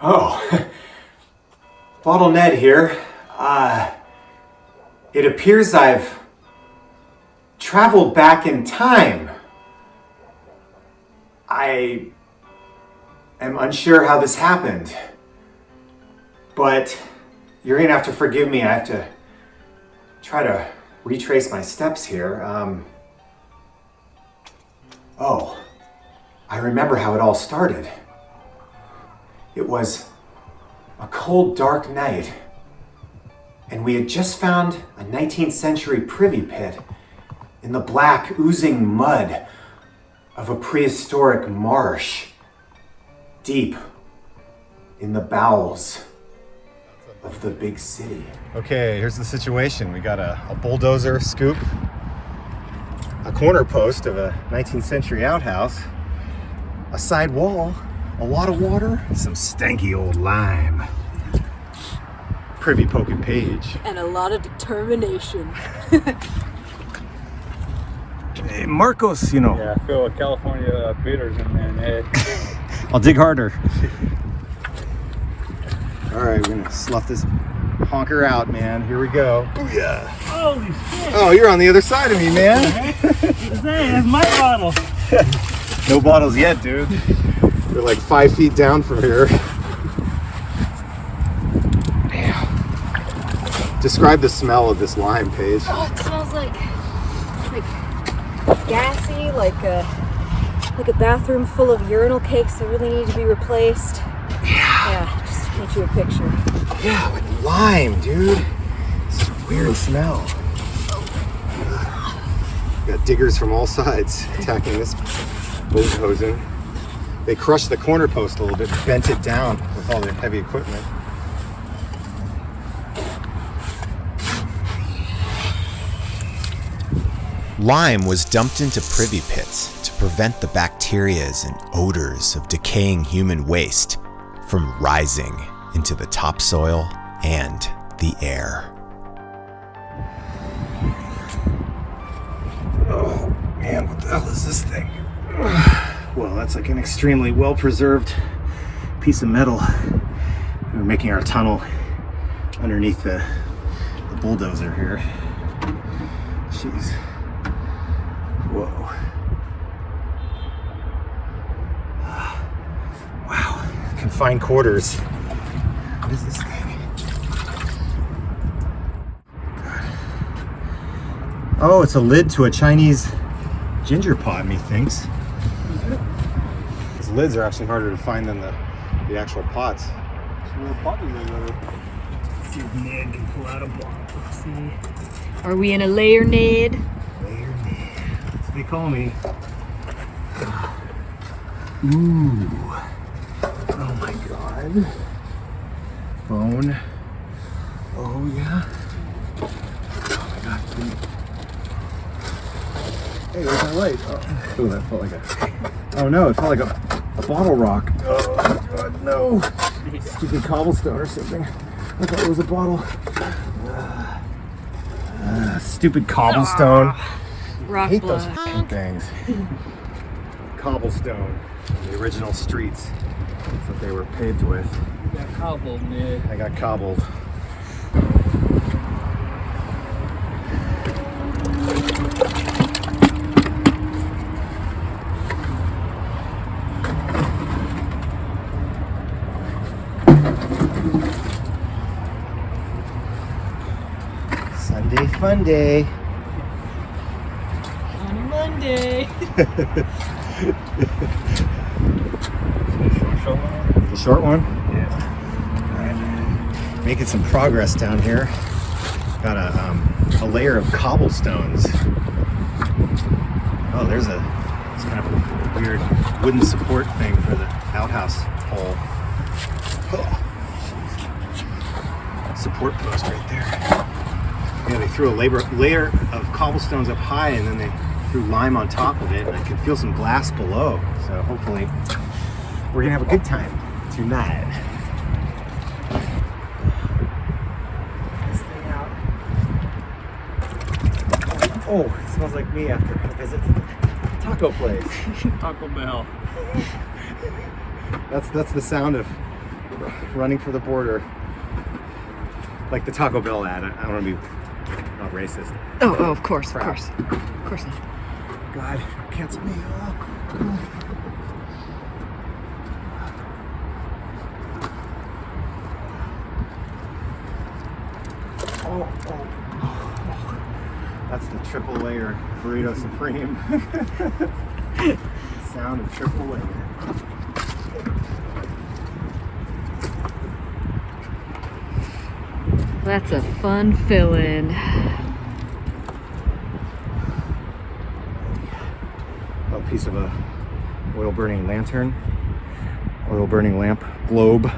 Oh, BottleNed here. It appears I've traveled back in time. I am unsure how this happened, but you're gonna have to forgive me. I have to try to retrace my steps here. Oh, I remember how it all started. It was a cold, dark night, and we had just found a 19th century privy pit in the black, oozing mud of a prehistoric marsh, deep in the bowels of the big city. Okay, here's the situation. We got a bulldozer scoop, a corner post of a 19th century outhouse, a side wall, a lot of water, some stanky old lime, privy poking page, and a lot of determination. Hey, Marcos, you know. Yeah, I feel California bitters in there, Ned. I'll dig harder. All right, we're gonna slough this honker out, man. Here we go. Oh yeah. Holy shit! Oh, you're on the other side of me, man. Hey, that's my bottle. No bottles yet, dude. We're like 5 feet down from here. Damn. Describe the smell of this lime, Paige. Oh, it smells like gassy, like a bathroom full of urinal cakes that really need to be replaced. Yeah, just to paint you a picture. Yeah, like lime, dude. It's a weird smell. Got diggers from all sides attacking this bulldozing. They crushed the corner post a little bit, bent it down with all the heavy equipment. Lime was dumped into privy pits to prevent the bacterias and odors of decaying human waste from rising into the topsoil and the air. Oh man, what the hell is this thing? Well, that's like an extremely well-preserved piece of metal. We're making our tunnel underneath the bulldozer here. Jeez. Whoa. Wow. Confined quarters. What is this thing? God. Oh, it's a lid to a Chinese ginger pot, methinks. These lids are actually harder to find than the actual pots. Let's see if Ned can pull out a bottle. Let's see. Are we in a layer, Ned? Layer Ned. That's what they call me. Ooh. Oh my god. Bone. Oh yeah. Oh my god. Hey, where's my light? Oh, that felt like a... Oh no, it felt like a bottle rock. Oh god, no. Stupid cobblestone or something. I thought it was a bottle. Stupid cobblestone. Rock I hate those block. f***ing things. Cobblestone. The original streets. That's what they were paved with. You got cobbled, Ned. I got cobbled. Sunday fun day. On a Monday. The short one? Yeah. Alright. Making some progress down here. Got a layer of cobblestones. Oh, there's it's kind of a weird wooden support thing for the outhouse hole. Oh, support post right there. Yeah, they threw a layer of cobblestones up high, and then they threw lime on top of it, and I can feel some glass below. So hopefully we're gonna have a good time tonight. This thing out. Oh, it smells like me after a visit to the taco place. Taco Bell. That's the sound of running for the border. Like the Taco Bell ad. I don't want to be not racist. Oh, of course, Crap. Of course not. God, cancel me. That's the triple layer burrito supreme. Sound of triple layer. That's a fun fill-in. A piece of a oil burning lantern, oil burning lamp, globe.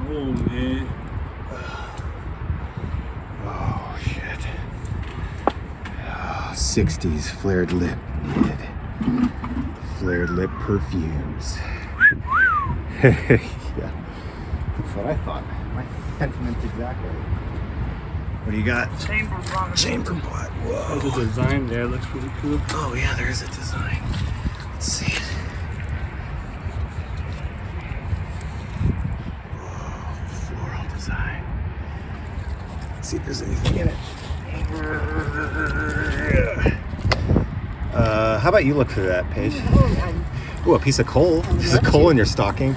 Oh, man. Oh shit. Oh, 60s flared lip mid. Flared lip perfumes. Yeah. That's what I thought. My sentiment exactly. What do you got? Chamber bot. Chamber bot. Whoa. There's a design there. Looks really cool. Oh yeah, there is a design. Let's see it. Whoa, floral design. Let's see if there's anything in it. How about you look through that page? Ooh, a piece of coal. There's a coal in your stocking.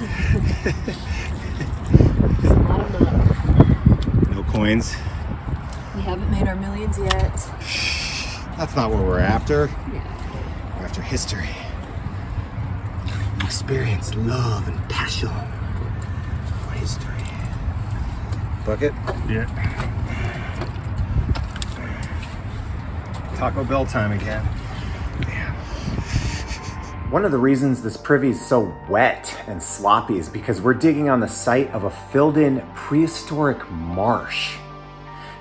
No coins. We haven't made our millions yet. That's not what we're after. We're after history. Experience, love, and passion for history. Bucket? Yeah. Taco Bell time again. One of the reasons this privy is so wet and sloppy is because we're digging on the site of a filled-in prehistoric marsh.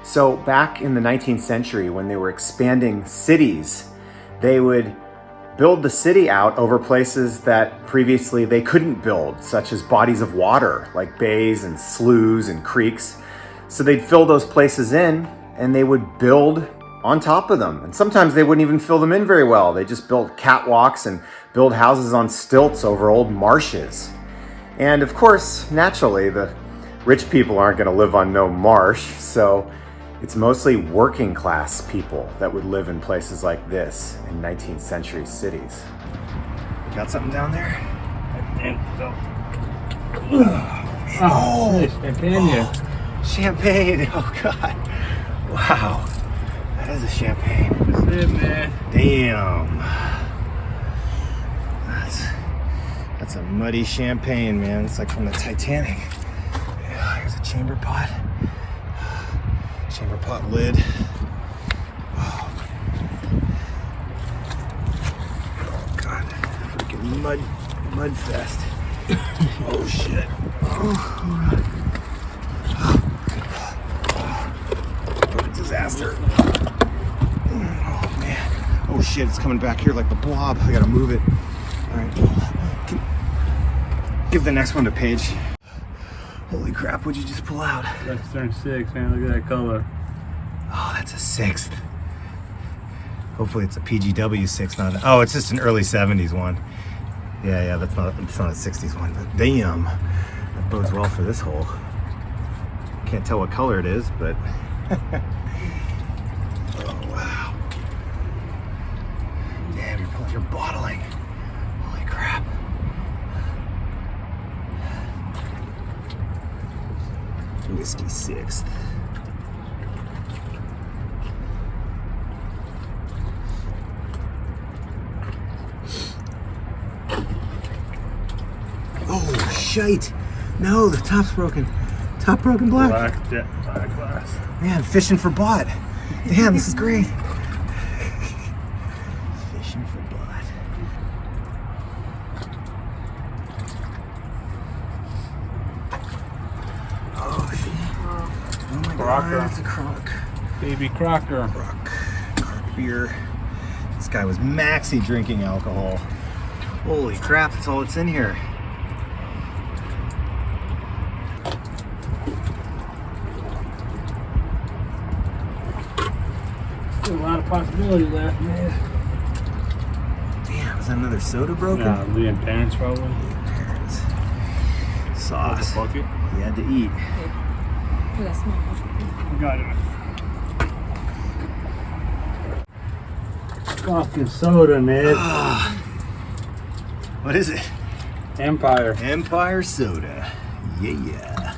So back in the 19th century, when they were expanding cities, they would build the city out over places that previously they couldn't build, such as bodies of water, like bays and sloughs and creeks. So they'd fill those places in, and they would build on top of them. And sometimes they wouldn't even fill them in very well. They just built catwalks and build houses on stilts over old marshes. And of course, naturally, the rich people aren't going to live on no marsh, so it's mostly working class people that would live in places like this in 19th century cities. Got something down there? Oh, champagne. Champagne! Oh God! Wow, that is a champagne. That's it, man. Damn. That's a muddy champagne, man. It's like from the Titanic. Yeah, here's a chamber pot. Chamber pot lid. Oh God, freaking mud fest. Oh shit. What a disaster. Oh man. Oh shit, it's coming back here like the blob. I gotta move it. Alright. Give the next one to Paige. Holy crap, what'd you just pull out? That's turn 6, man. Look at that color. Oh, that's a 6th. Hopefully it's a PGW 6, not oh, it's just an early 70s one. Yeah, it's not a 60s one, but damn. That bodes well for this hole. Can't tell what color it is, but oh wow. Damn, you're bottling. Holy crap. Whiskey 6th. Oh, shite. No, the top's broken. Top broken black. Black jet, black glass. Man, fishing for bott. Damn, this is great. Fishing for bott. Oh, shit. Oh my Crocker. God, it's a croc. Baby Crocker. Croc beer. This guy was maxi drinking alcohol. Holy crap, that's all that's in here. Still a lot of possibility left, man. Damn, is that another soda broken? Lee and Parents probably. Parents. sauce. Bucket. You had to eat. For that small one. Got it. Fucking soda, Ned. What is it? Empire. Empire soda. Yeah.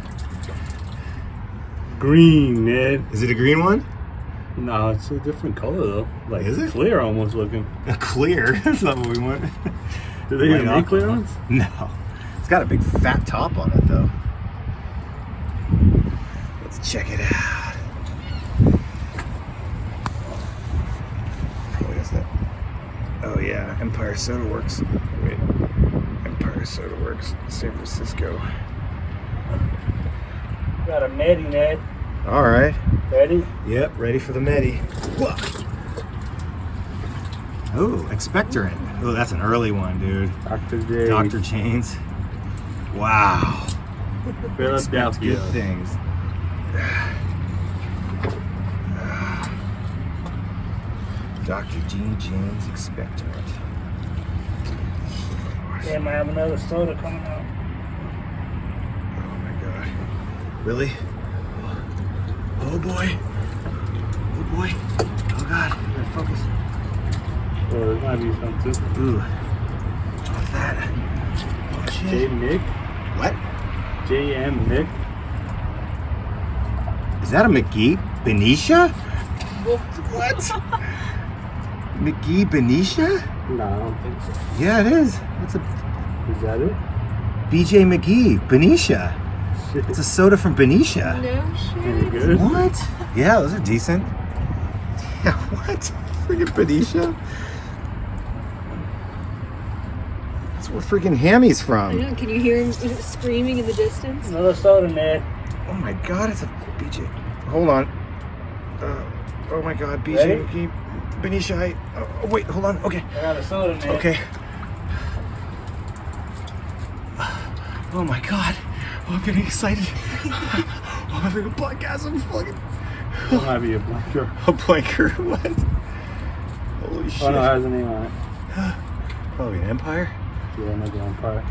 Green, Ned. Is it a green one? No, it's a different color though. Like Is it? clear almost looking. A clear. That's not what we want. Do they even Light make clear aqua. ones? No. It's got a big fat top on it though. Let's check it out. What is that? Oh yeah, Empire Soda Works. Wait. Empire Soda Works, San Francisco. Got a Medi, Ned. Alright. Ready? Yep, ready for the Medi. Oh, expectorant. Oh, that's an early one, dude. Dr. J. Dr. Chains. Wow. Expect Philadelphia. good things. Dr. Gene James expectorant. Damn, I have another soda coming out. Oh my god. Really? Oh boy. Oh boy. Oh god. Gotta focus. Oh, there might be some too. Ooh. What's that? Oh J. shit. Nick. What? J.M. Nick. Is that a McGee Benicia? What? McGee Benicia? No, I don't think so. Yeah, it is. It's a Is that it? BJ McGee Benicia. Shit. It's a soda from Benicia. No shit. Any good? What? Yeah, those are decent. Yeah, what? Freaking Benicia? That's where freaking Hammy's I from. know, can you hear him screaming in the distance? Another soda, Ned. Oh my god, it's a BJ. Hold on. Oh my god, BJ Ready? McGee Benicia. Oh, wait, hold on. Okay. I got a soda, Ned. Okay. Oh my god. Oh, I'm getting excited. Oh, I'm having a podcast. I'm fucking. That might be a blanker. A blanker? What? Holy shit. Oh no, it has a name on it. Probably an Empire? Yeah, another Empire.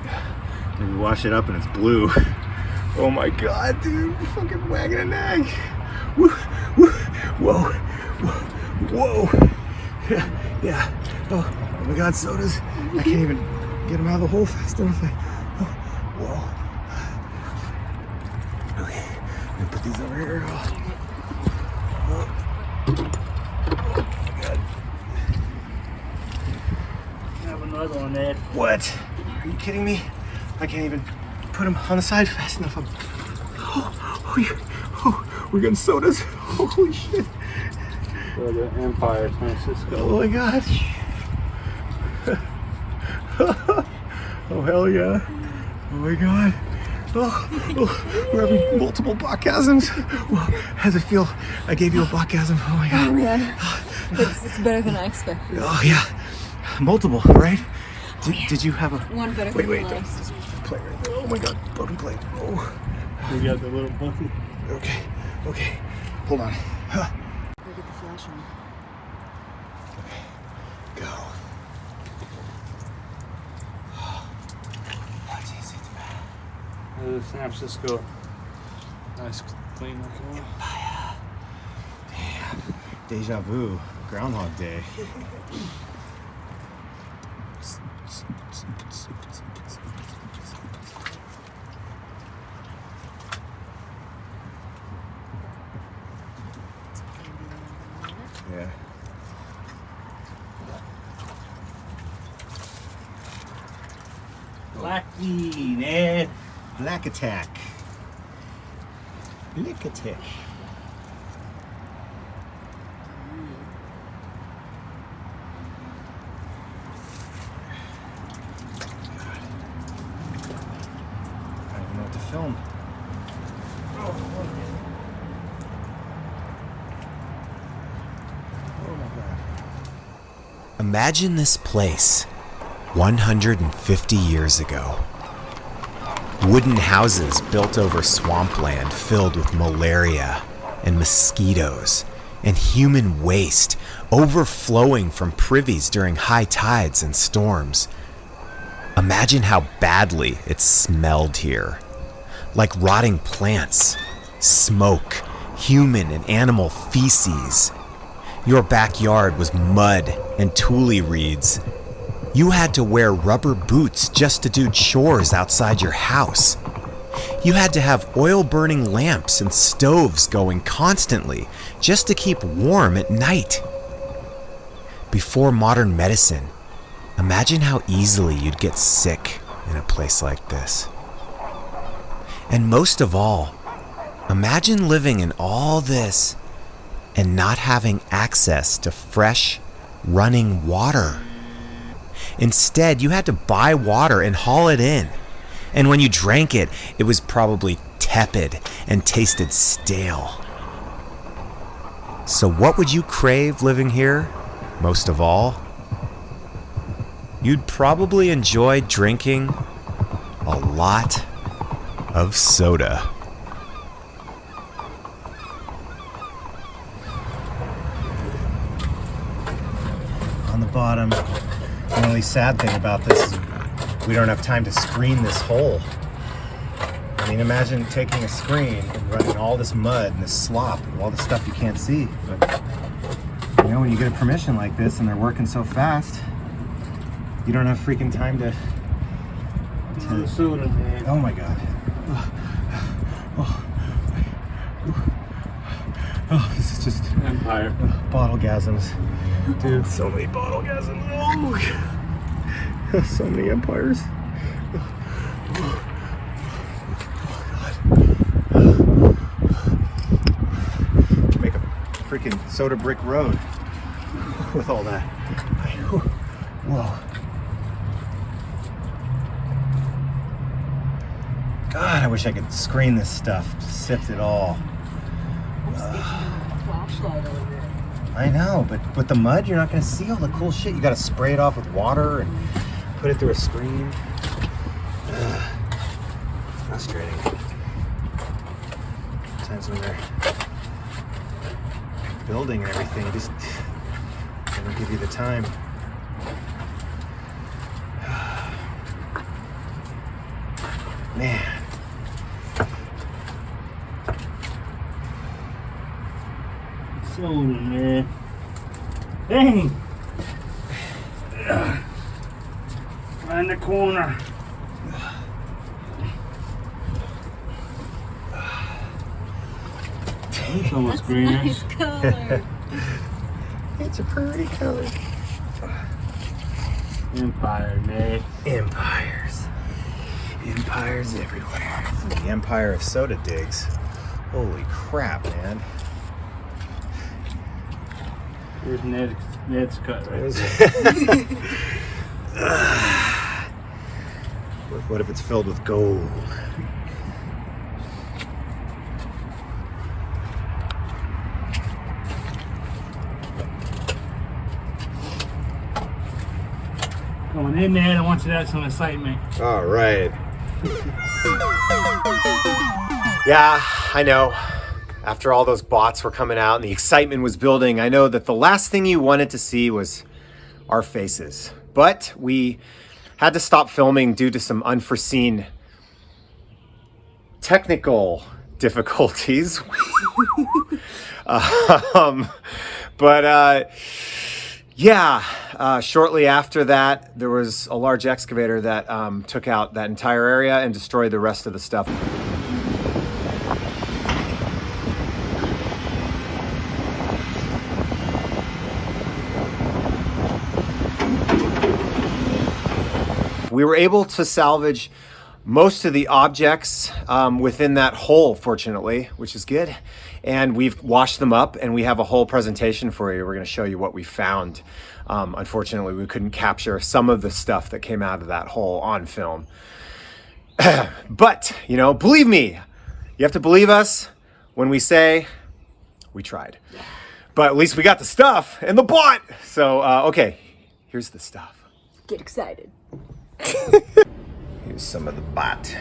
Maybe wash it up and it's blue. Oh my god, dude. Fucking wagging an egg. Woo, woo, whoa, whoa, whoa. Yeah. Oh my god, sodas. I can't even get them out of the hole fast enough. Oh, whoa. Okay, I'm gonna put these over here. Oh. God. I have another one, Ned. What? Are you kidding me? I can't even put them on the side fast enough. We're getting sodas. Holy shit. For the Empire, San Francisco. Oh my god. Oh hell yeah. Oh my god. Oh, we're having multiple botgasms. How does it feel? I gave you a botgasm. Oh my Oh god. man, it's better than I expected. Oh yeah. Multiple, right? Did you have a... One better Wait, than wait. the last. This plate right there. Oh my god. Broken plate. Oh. We got the little bucket. Okay. Okay. Hold on. Huh. Go get the flash on. Go. What's easy to man? San Francisco. Nice, clean looking one. Damn. Deja vu. Groundhog Day. Yeah. Blackie, Ned. Black attack. Lick attack. I don't know what to film. Oh my god. Imagine this place 150 years ago. Wooden houses built over swampland filled with malaria and mosquitoes and human waste overflowing from privies during high tides and storms. Imagine how badly it smelled here like rotting plants, smoke, human and animal feces. Your backyard was mud and tule reeds. You had to wear rubber boots just to do chores outside your house. You had to have oil-burning lamps and stoves going constantly just to keep warm at night. Before modern medicine, imagine how easily you'd get sick in a place like this. And most of all, imagine living in all this and not having access to fresh, running water. Instead, you had to buy water and haul it in. And when you drank it, it was probably tepid and tasted stale. So what would you crave living here, most of all? You'd probably enjoy drinking a lot of soda. On the bottom, the only sad thing about this is we don't have time to screen this hole. I mean, imagine taking a screen and running all this mud and this slop and all the stuff you can't see. But, you know, when you get a permission like this and they're working so fast, you don't have freaking time to Soda, man. oh my God. Oh, this is just Empire. bottlegasms. Dude, so many bottlegasms. Oh, so many empires. Make a freaking soda brick road with all that. Whoa. God, I wish I could screen this stuff, sift it all. I know, but with the mud, you're not going to see all the cool shit. You got to spray it off with water and put it through a screen. Frustrating. Sometimes when they're building and everything, they don't give you the time. Man. Soda, man. Dang! Right in the corner. It's almost greener. Nice color. It's a pretty color. Empire, man. Empires. Empires everywhere. The empire of soda digs. Holy crap, man. Here's Ned's cut right What if it's filled with gold? Going in there, I want you to have some excitement. All right. Yeah, I know. After all those bots were coming out and the excitement was building, I know that the last thing you wanted to see was our faces. But we had to stop filming due to some unforeseen technical difficulties. Shortly after that, there was a large excavator that took out that entire area and destroyed the rest of the stuff. We were able to salvage most of the objects within that hole, fortunately, which is good. And we've washed them up and we have a whole presentation for you. We're going to show you what we found. Unfortunately, we couldn't capture some of the stuff that came out of that hole on film. But, you know, believe me, you have to believe us when we say we tried. But at least we got the stuff and the bot. So, okay, here's the stuff. Get excited. Here's some of the bott.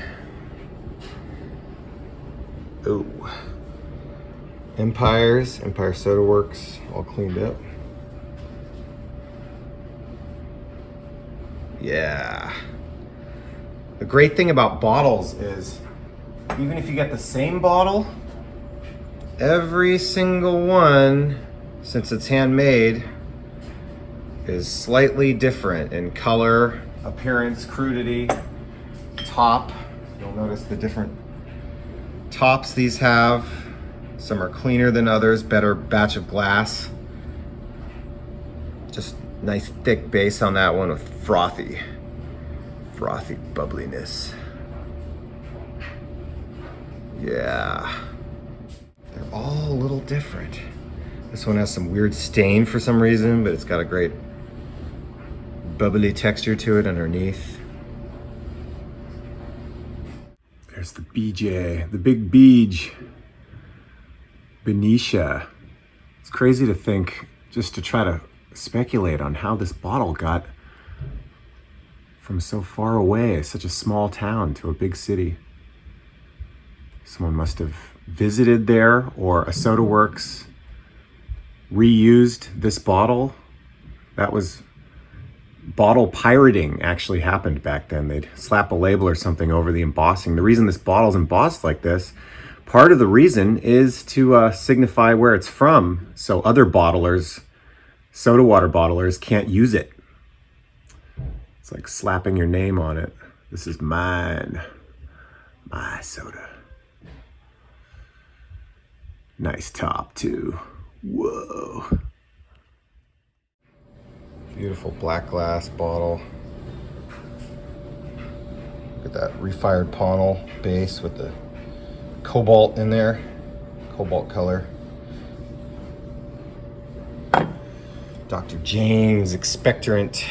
Oh. Empire Soda Works, all cleaned up. Yeah. The great thing about bottles is even if you get the same bottle, every single one, since it's handmade, is slightly different in color, appearance, crudity, top. You'll notice the different tops these have. Some are cleaner than others, better batch of glass. Just nice thick base on that one with frothy bubbliness. Yeah. They're all a little different. This one has some weird stain for some reason, but it's got a great bubbly texture to it underneath. There's the BJ, the big beej. Benicia. It's crazy to think, just to try to speculate on how this bottle got from so far away, such a small town, to a big city. Someone must have visited there, or a soda works reused this bottle. That was bottle pirating actually happened back then. They'd slap a label or something over the embossing. The reason this bottle's embossed like this, part of the reason is to signify where it's from, so other bottlers, soda water bottlers, can't use it. It's like slapping your name on it. This is mine. My soda. Nice top too. Whoa. Beautiful black glass bottle. Look at that refired Ponel base with the cobalt in there. Cobalt color. Dr. James expectorant.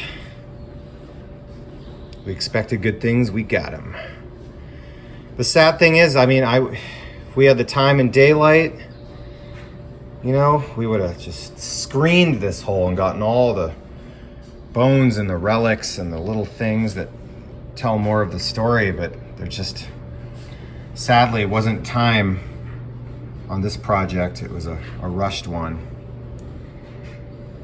We expected good things, we got them. The sad thing is, I mean, if we had the time and daylight, you know, we would have just screened this hole and gotten all the bones and the relics and the little things that tell more of the story, but they're just, sadly, it wasn't time on this project. It was a rushed one.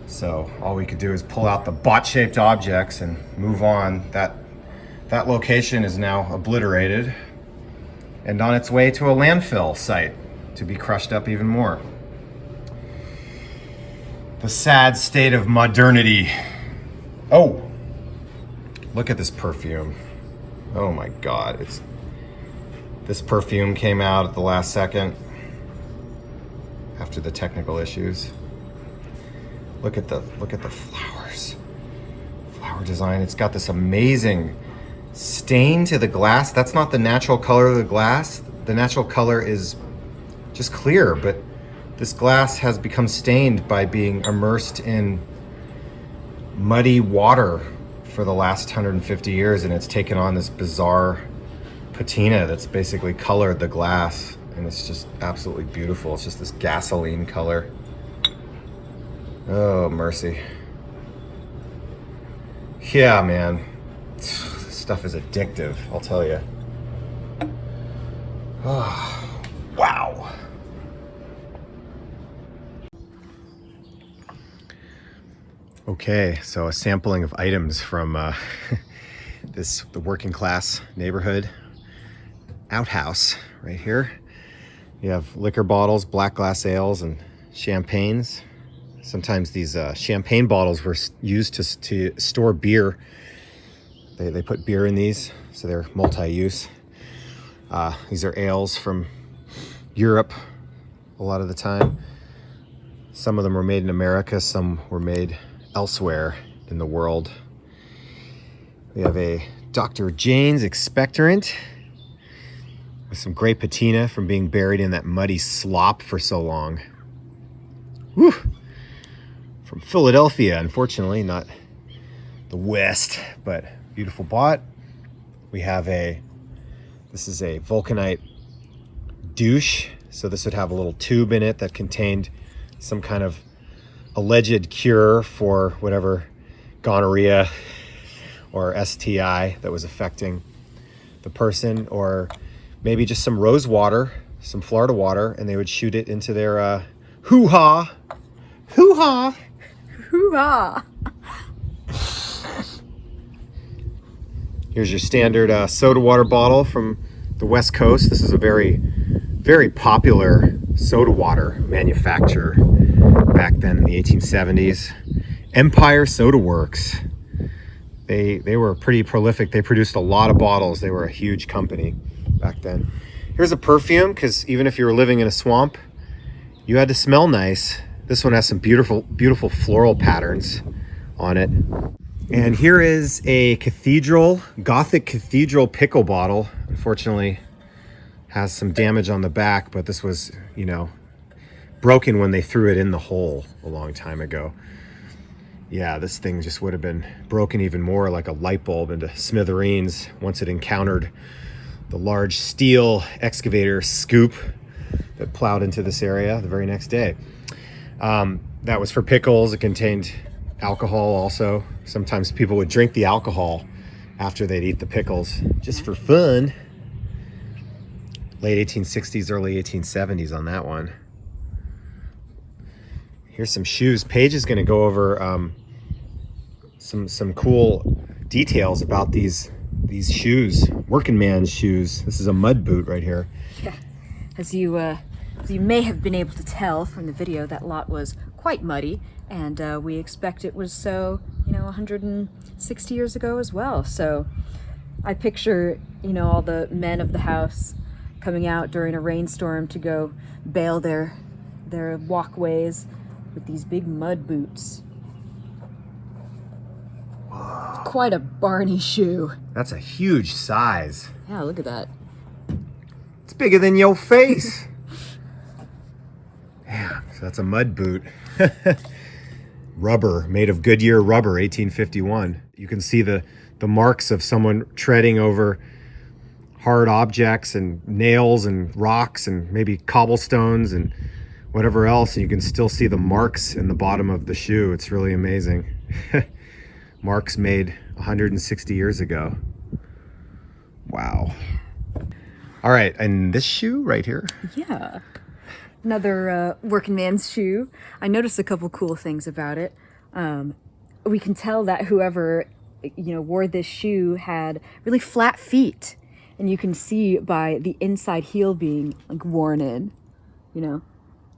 So all we could do is pull out the bott-shaped objects and move on. That location is now obliterated and on its way to a landfill site to be crushed up even more. The sad state of modernity. Oh, look at this perfume. Oh my God, this perfume came out at the last second after the technical issues. Look at the flowers. Flower design. It's got this amazing stain to the glass. That's not the natural color of the glass. The natural color is just clear, but this glass has become stained by being immersed in muddy water for the last 150 years, and it's taken on this bizarre patina that's basically colored the glass, and it's just absolutely beautiful. It's just this gasoline color. Oh, mercy. Yeah, man. This stuff is addictive, I'll tell you. Oh, wow. Okay, so a sampling of items from the working class neighborhood outhouse right here. You have liquor bottles, black glass ales, and champagnes. Sometimes these champagne bottles were used to store beer. They put beer in these, so they're multi-use. These are ales from Europe a lot of the time. Some of them were made in America, some were made elsewhere in the world. We have a Dr. James expectorant with some great patina from being buried in that muddy slop for so long. Whew. From Philadelphia, unfortunately, not the West, but beautiful bott. We have this is a vulcanite douche. So this would have a little tube in it that contained some kind of alleged cure for whatever gonorrhea or STI that was affecting the person, or maybe just some rose water, some Florida water, and they would shoot it into their hoo-ha. Hoo-ha! Hoo-ha! Here's your standard soda water bottle from the West Coast. This is a very, very popular soda water manufacturer back then in the 1870s. Empire Soda Works. They were pretty prolific. They produced a lot of bottles. They were a huge company back then. Here's a perfume, because even if you were living in a swamp, you had to smell nice. This one has some beautiful, beautiful floral patterns on it. And here is a Gothic cathedral pickle bottle. Unfortunately, has some damage on the back, but this was, you know, broken when they threw it in the hole a long time ago. Yeah, this thing just would have been broken even more, like a light bulb into smithereens once it encountered the large steel excavator scoop that plowed into this area the very next day. That was for pickles. It contained alcohol also. Sometimes people would drink the alcohol after they'd eat the pickles, just for fun. Late 1860s, early 1870s on that one. Here's some shoes. Paige is going to go over some cool details about these shoes, working man's shoes. This is a mud boot right here. Yeah, as you may have been able to tell from the video, that lot was quite muddy, and we expect it was so, 160 years ago as well. So I picture, all the men of the house coming out during a rainstorm to go bail their walkways with these big mud boots. Whoa. Quite a Barney shoe. That's a huge size. Yeah, look at that. It's bigger than your face. Yeah, so that's a mud boot. Rubber, made of Goodyear rubber, 1851. You can see the marks of someone treading over hard objects and nails and rocks and maybe cobblestones and whatever else, and you can still see the marks in the bottom of the shoe. It's really amazing. Marks made 160 years ago. Wow. All right, and this shoe right here? Yeah. Another working man's shoe. I noticed a couple cool things about it. We can tell that whoever, wore this shoe had really flat feet. And you can see by the inside heel being like worn in,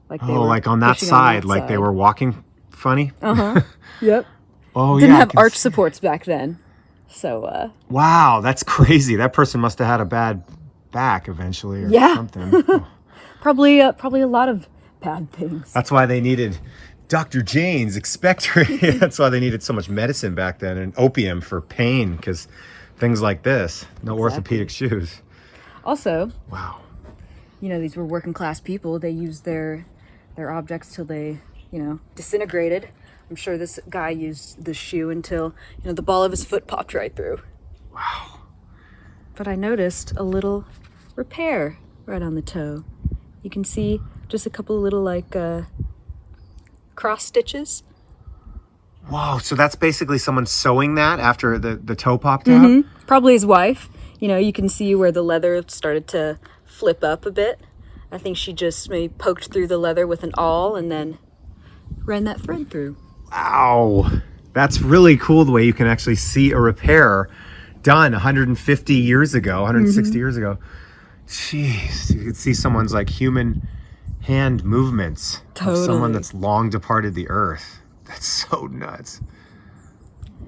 like they were like on that side, like they were walking funny. Yep. Oh, Didn't yeah, have arch supports back then, so. Wow, that's crazy. That person must have had a bad back eventually, or something. Oh. Probably a lot of bad things. That's why they needed Dr. Jane's expectorant. That's why they needed so much medicine back then, and opium for pain, because things like this, no orthopedic shoes. Also, wow. These were working class people. They used their objects till they, disintegrated. I'm sure this guy used this shoe until, the ball of his foot popped right through. Wow. But I noticed a little repair right on the toe. You can see just a couple of little cross stitches. Wow, so that's basically someone sewing that after the toe popped out? Probably his wife. You can see where the leather started to flip up a bit. I think she just maybe poked through the leather with an awl and then ran that thread through. Wow, that's really cool the way you can actually see a repair done 150 years ago, 160 years ago. Jeez, you could see someone's like human hand movements. Totally. Of someone that's long departed the earth. That's so nuts.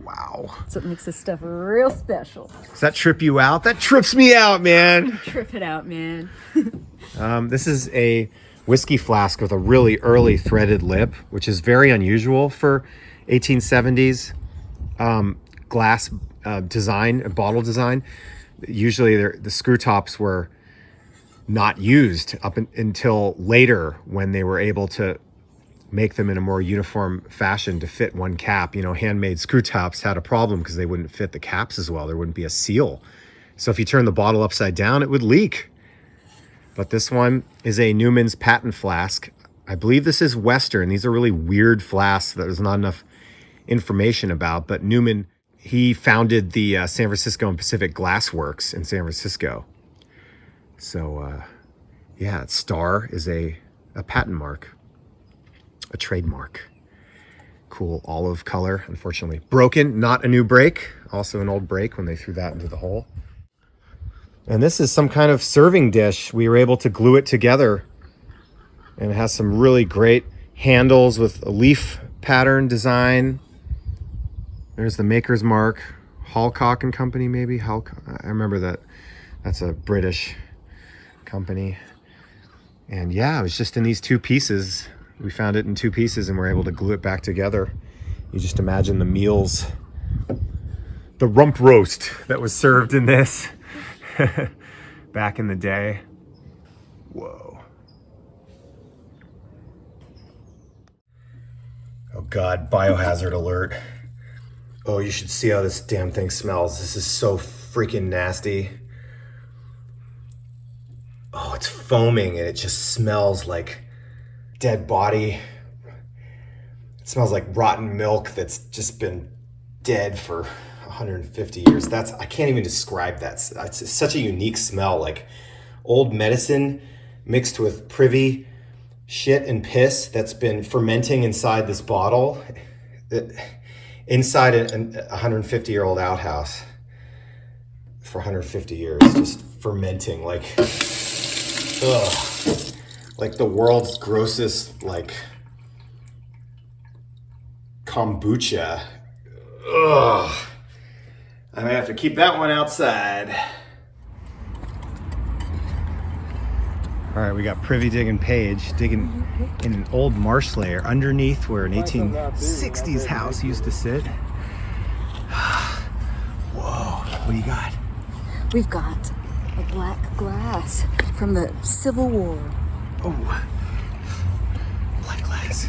Wow. That's what makes this stuff real special. Does that trip you out? That trips me out, man. Trip it out, man. This is a whiskey flask with a really early threaded lip, which is very unusual for 1870s glass design, bottle design. Usually the screw tops were not used up until later, when they were able to make them in a more uniform fashion to fit one cap. Handmade screw tops had a problem because they wouldn't fit the caps as well. There wouldn't be a seal. So if you turn the bottle upside down, it would leak. But this one is a Newman's patent flask. I believe this is Western. These are really weird flasks that there's not enough information about. But Newman, he founded the San Francisco and Pacific Glass Works in San Francisco. So, yeah, Star is a patent mark, a trademark. Cool olive color, unfortunately broken. Not a new brake, also an old brake when they threw that into the hole. And this is some kind of serving dish. We were able to glue it together. And it has some really great handles with a leaf pattern design. There's the maker's mark. Halcock and Company, maybe? I remember that. That's a British company. And yeah, it was just in these 2 pieces. We found it in 2 pieces and we're able to glue it back together. You just imagine the meals, the rump roast that was served in this back in the day. Whoa. Oh God, biohazard alert. Oh, you should see how this damn thing smells. This is so freaking nasty. Oh, it's foaming and it just smells like dead body. It smells like rotten milk that's just been dead for 150 years. I can't even describe that. It's such a unique smell, like old medicine mixed with PRIVY shit and piss that's been fermenting inside this bottle. Inside a 150-year-old outhouse for 150 years, just fermenting like, ugh, like the world's grossest, like, kombucha. Ugh. I may have to keep that one outside. All right, we got Privy digging Paige digging in an old marsh layer underneath where an 1860s house used to sit. Whoa, what do you got? We've got a black glass from the Civil War. Oh, black glass.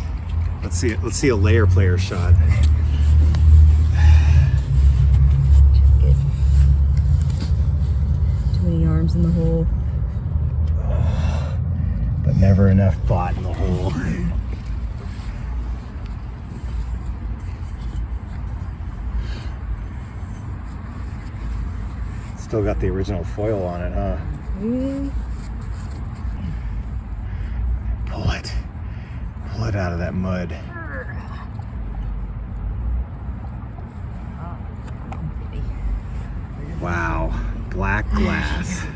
Let's see a layer player shot. Too many arms in the hole. But never enough bott in the hole. Still got the original foil on it, huh? Pull it. Pull it out of that mud. Wow. Black glass.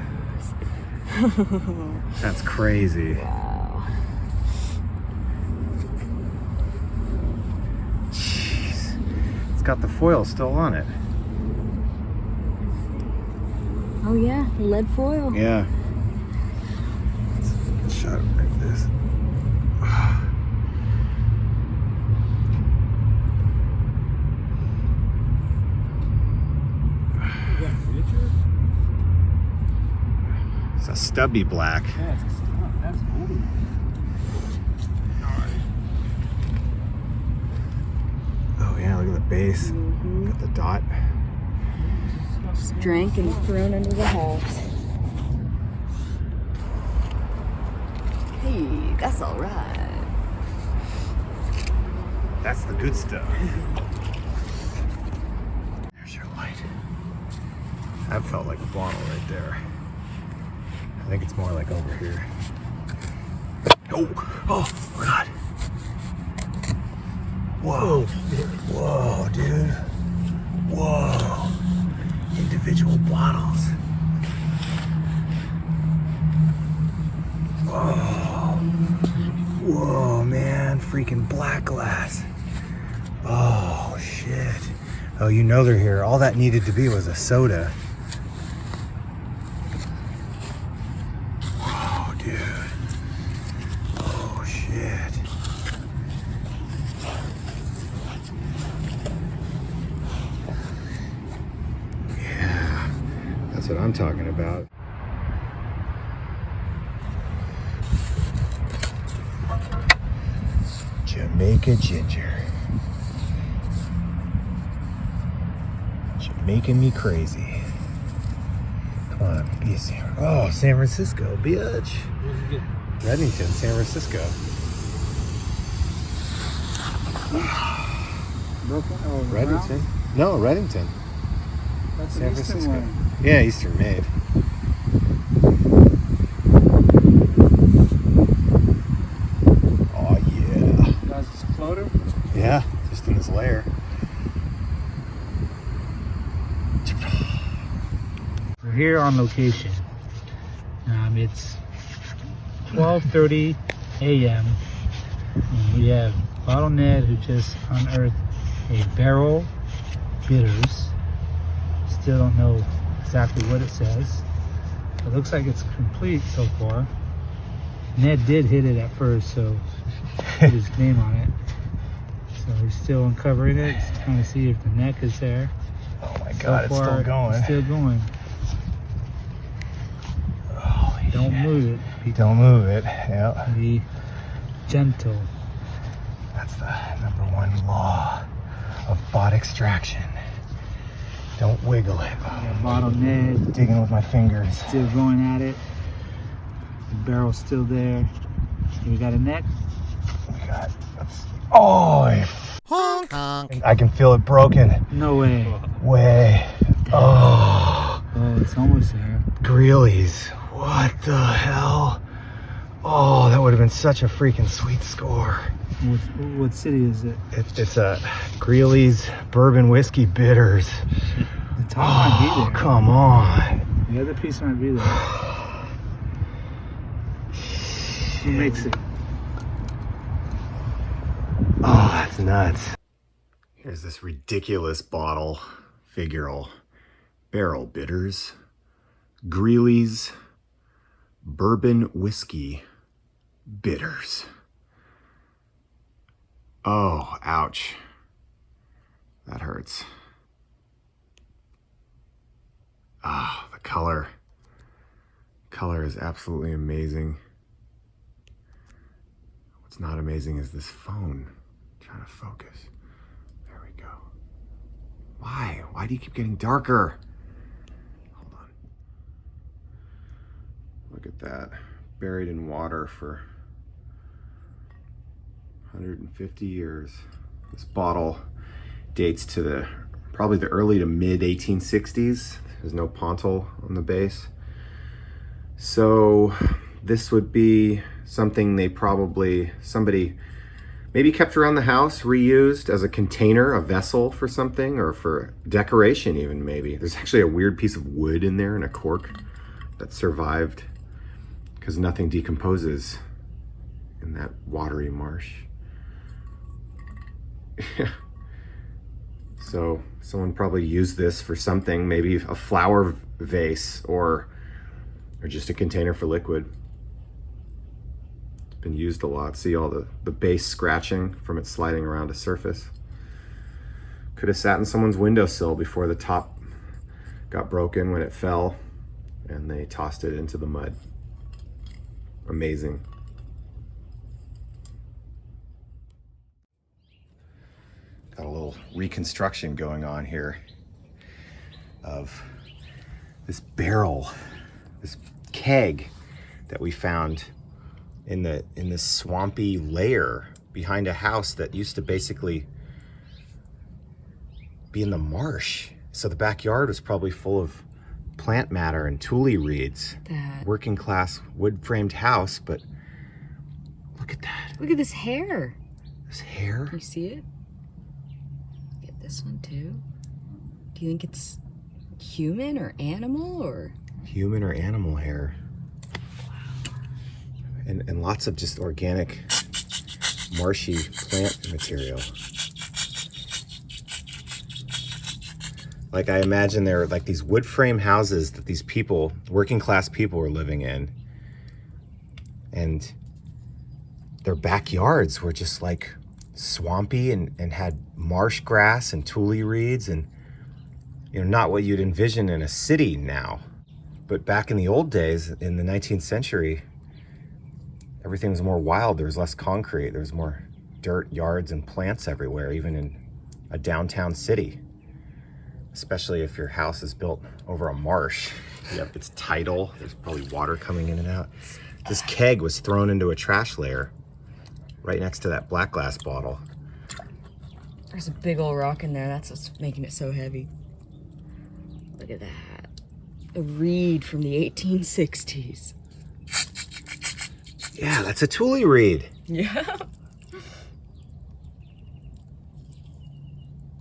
That's crazy. Wow. Jeez. It's got the foil still on it. Oh yeah, lead foil. Yeah. Let's shot it like this. It's a stubby black. Yeah, it's a stub. That's cool. Oh yeah, look at the base. Got the dot. Just drank and thrown into the house. Hey, that's all right. That's the good stuff. There's your light. That felt like a bottle right there. I think it's more like over here. Oh, God. Whoa. Whoa, dude. Whoa. Individual bottles. Whoa. Whoa, man. Freaking black glass. Oh, shit. Oh, you know they're here. All that needed to be was a soda. Oh, dude. Oh, shit. Yeah, that's what I'm talking about. Jamaica ginger. Making me crazy. Come on, be a San Francisco, bitch. Reddington, San Francisco. Reddington. No, Reddington. That's San an Eastern Francisco. one. Yeah, Eastern made. Oh yeah. That's just a floater. Yeah, just in this layer. We're here on location. It's 12:30 a.m. We have BottleNed who just unearthed a barrel bitters. Still don't know exactly what it says. It looks like it's complete so far. Ned did hit it at first, so he put his name on it. So he's still uncovering it. He's trying to see if the neck is there. Oh my So God, it's far, still going. It's still going. Holy Don't shit. move it. Don't move it. Yeah. Be gentle. That's the #1 law of bot extraction. Don't wiggle it. BottleNed Digging with my fingers. still going at it. The barrel's still there. We got a neck. We got. Oh! Honk. I can feel it broken. No way. Way. Oh. Oh, it's almost there. Greeley's. What the hell? Oh, that would have been such a freaking sweet score. What city is it? It's a Greeley's Bourbon Whiskey Bitters. The top might be Oh, there. come on. The other piece might be there. Who makes it? Oh, that's nuts. Here's this ridiculous bottle, figural, barrel bitters, Greeley's Bourbon Whiskey Bitters. Oh, ouch. That hurts. Ah, the color. Color is absolutely amazing. What's not amazing is this phone. I'm trying to focus. There we go. Why? Why do you keep getting darker? Hold on. Look at that. Buried in water for 150 years. This bottle dates to probably the early to mid 1860s. There's no pontil on the base. So this would be something somebody maybe kept around the house, reused as a container, a vessel for something, or for decoration even maybe. There's actually a weird piece of wood in there and a cork that survived because nothing decomposes in that watery marsh. So someone probably used this for something, maybe a flower vase or just a container for liquid. It's been used a lot. See all the base scratching from it sliding around a surface. Could have sat in someone's windowsill before the top got broken when it fell and they tossed it into the mud. Amazing. Got a little reconstruction going on here of this barrel, this keg that we found in this swampy lair behind a house that used to basically be in the marsh. So the backyard was probably full of plant matter and tule reeds. Working class wood framed house, but look at that. Look at this hair. This hair. You see it? Get this one too. Do you think it's human or animal or? Human or animal hair. And lots of just organic, marshy plant material. Like I imagine there are like these wood frame houses that these people, working class people, were living in. And their backyards were just like swampy and had marsh grass and tule reeds and, you know, not what you'd envision in a city now. But back in the old days, in the 19th century, everything was more wild. There was less concrete. There was more dirt, yards, and plants everywhere, even in a downtown city. Especially if your house is built over a marsh. Yep, it's tidal. There's probably water coming in and out. This keg was thrown into a trash layer right next to that black glass bottle. There's a big old rock in there. That's what's making it so heavy. Look at that. A reed from the 1860s. Yeah, that's a tule reed. Yeah.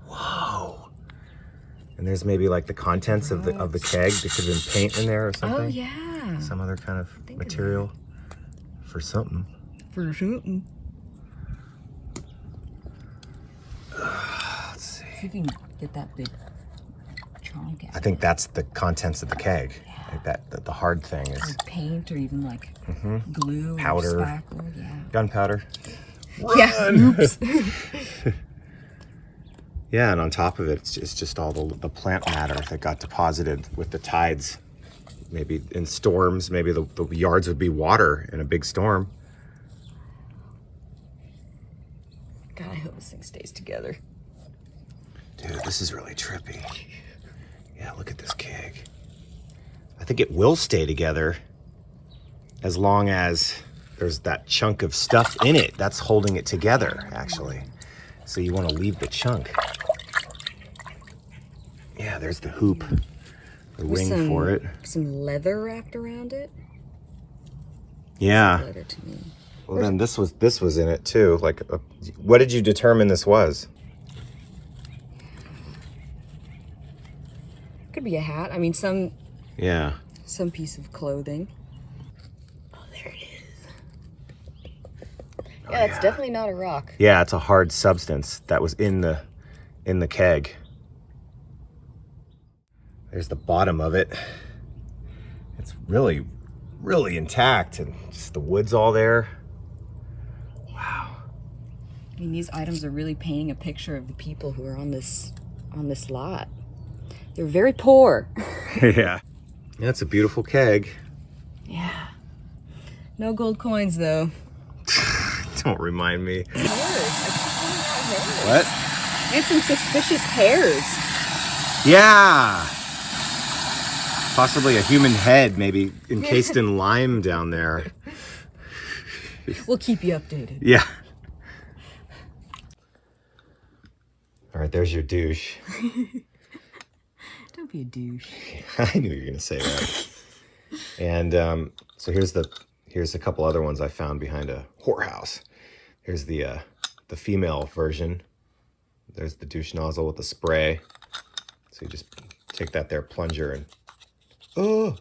Whoa. And there's maybe like the contents of the keg. There could have been paint in there or something. Oh yeah. Some other kind of material for something. For something. Let's see. See if you can get that big chunk out. I think that's the contents of the keg. Like that, the hard thing is Like paint or even like glue powder, or spackle. Yeah. gunpowder. Yeah. Oops. Yeah, and on top of it, it's just all the plant matter that got deposited with the tides. Maybe in storms, maybe the yards would be water in a big storm. God, I hope this thing stays together. Dude, this is really trippy. Yeah, look at this keg. I think it will stay together as long as there's that chunk of stuff in it that's holding it together, actually. So you want to leave the chunk. Yeah, there's the hoop, the ring for it. Some leather wrapped around it. Yeah. Leather to me. Well, then this was in it too. Like, what did you determine this was? Could be a hat. I mean, some Yeah. piece of clothing. Oh, there it is. Yeah, it's definitely not a rock. Yeah, it's a hard substance that was in the keg. There's the bottom of it. It's really, really intact, and just the wood's all there. Wow. I mean, these items are really painting a picture of the people who are on this lot. They're very poor. Yeah. Yeah, it's a beautiful keg. Yeah. No gold coins though. Don't remind me. Hairs. What? And some suspicious hairs. Yeah. Possibly a human head, maybe encased in lime down there. We'll keep you updated. Yeah. All right, there's your douche. Don't be a douche. I knew you were gonna say that. And so here's a couple other ones I found behind a whorehouse. Here's the female version. There's the douche nozzle with the spray. So you just take that there plunger and and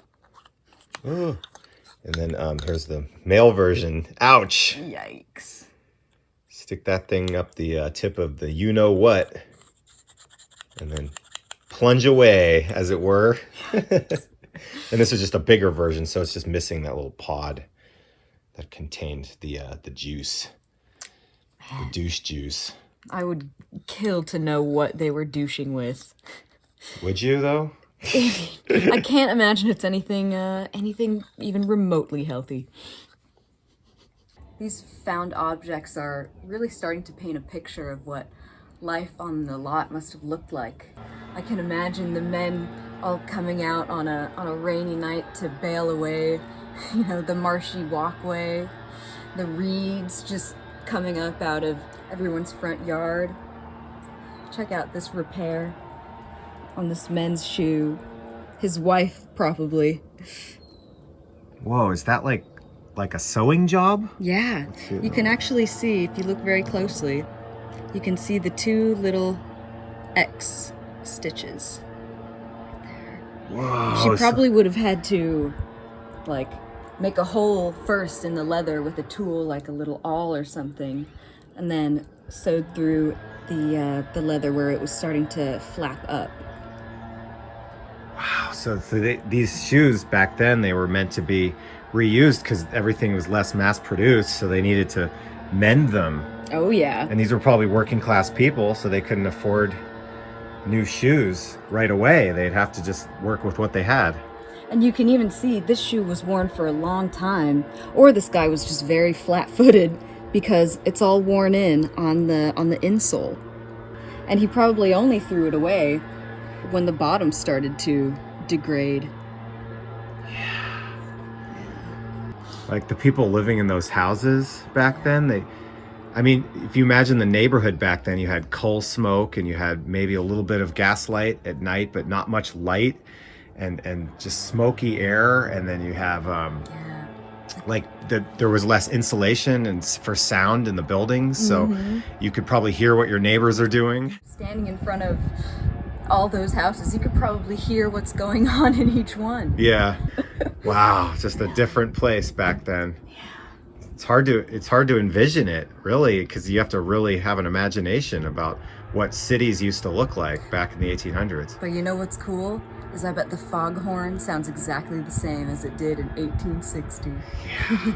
then here's the male version. Ouch! Yikes. Stick that thing up the tip of the you-know-what, and then plunge away, as it were. And this is just a bigger version, so it's just missing that little pod that contained the juice, the douche juice. I would kill to know what they were douching with. Would you, though? I can't imagine it's anything even remotely healthy. These found objects are really starting to paint a picture of what life on the lot must have looked like. I can imagine the men all coming out on a rainy night to bail away, the marshy walkway, the reeds just coming up out of everyone's front yard. Check out this repair on this men's shoe. His wife, probably. Whoa, is that like a sewing job? Yeah, you can actually see, if you look very closely, you can see the two little X stitches right there. Whoa. She probably would have had to, make a hole first in the leather with a tool, like a little awl or something, and then sewed through the leather where it was starting to flap up. Wow, so these shoes back then, they were meant to be reused because everything was less mass-produced, so they needed to mend them. Oh, yeah. And these were probably working-class people, so they couldn't afford new shoes right away. They'd have to just work with what they had. And you can even see this shoe was worn for a long time, or this guy was just very flat-footed because it's all worn in on the insole. And he probably only threw it away when the bottom started to degrade. Like the people living in those houses back then, if you imagine the neighborhood back then, you had coal smoke and you had maybe a little bit of gaslight at night, but not much light, and just smoky air. And then you have there was less insulation and for sound in the buildings, so you could probably hear what your neighbors are doing. Standing in front of all those houses, you could probably hear what's going on in each one. Yeah. Wow, just a different place back then. It's hard to envision it, really, because you have to really have an imagination about what cities used to look like back in the 1800s. But you know what's cool? Is I bet the foghorn sounds exactly the same as it did in 1860. Yeah.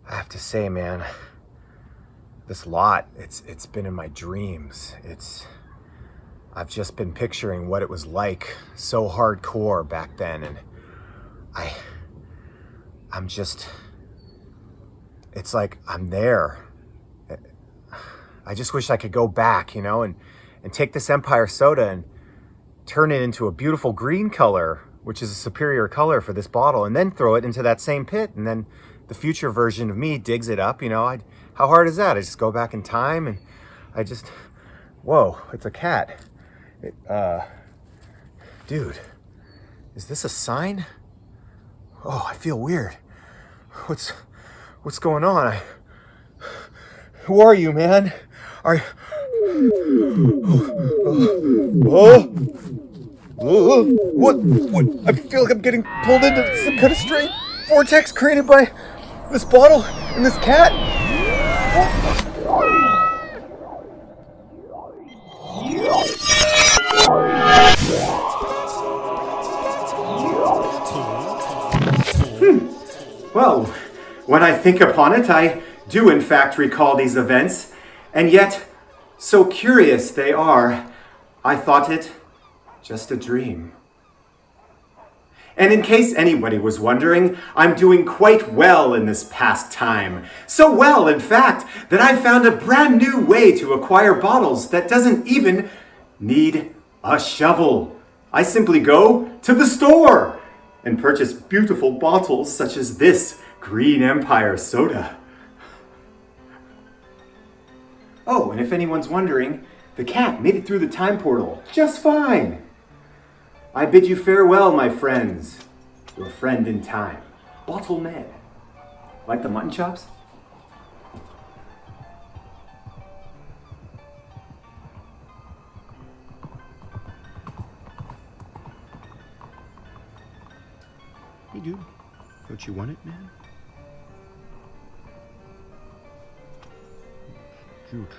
I have to say, man, this lot, it's been in my dreams. I've just been picturing what it was like so hardcore back then, and I'm just, it's like I'm there. I just wish I could go back, you know, and take this Empire soda and turn it into a beautiful green color, which is a superior color for this bottle, and then throw it into that same pit, and then the future version of me digs it up, you know. How hard is that? I just go back in time and whoa, it's a cat. Dude, is this a sign? Oh, I feel weird. What's going on? Who are you, man? What? I feel like I'm getting pulled into some kind of strange vortex created by this bottle and this cat. Well, when I think upon it, I do in fact recall these events, and yet, so curious they are, I thought it just a dream. And in case anybody was wondering, I'm doing quite well in this past time. So well, in fact, that I've found a brand new way to acquire bottles that doesn't even need a shovel. I simply go to the store and purchase beautiful bottles such as this Green Empire soda. Oh, and if anyone's wondering, the cat made it through the time portal just fine. I bid you farewell, my friends. Your friend in time, BottleNed. Like the mutton chops? Hey, dude. Don't you want it, man? Shoot.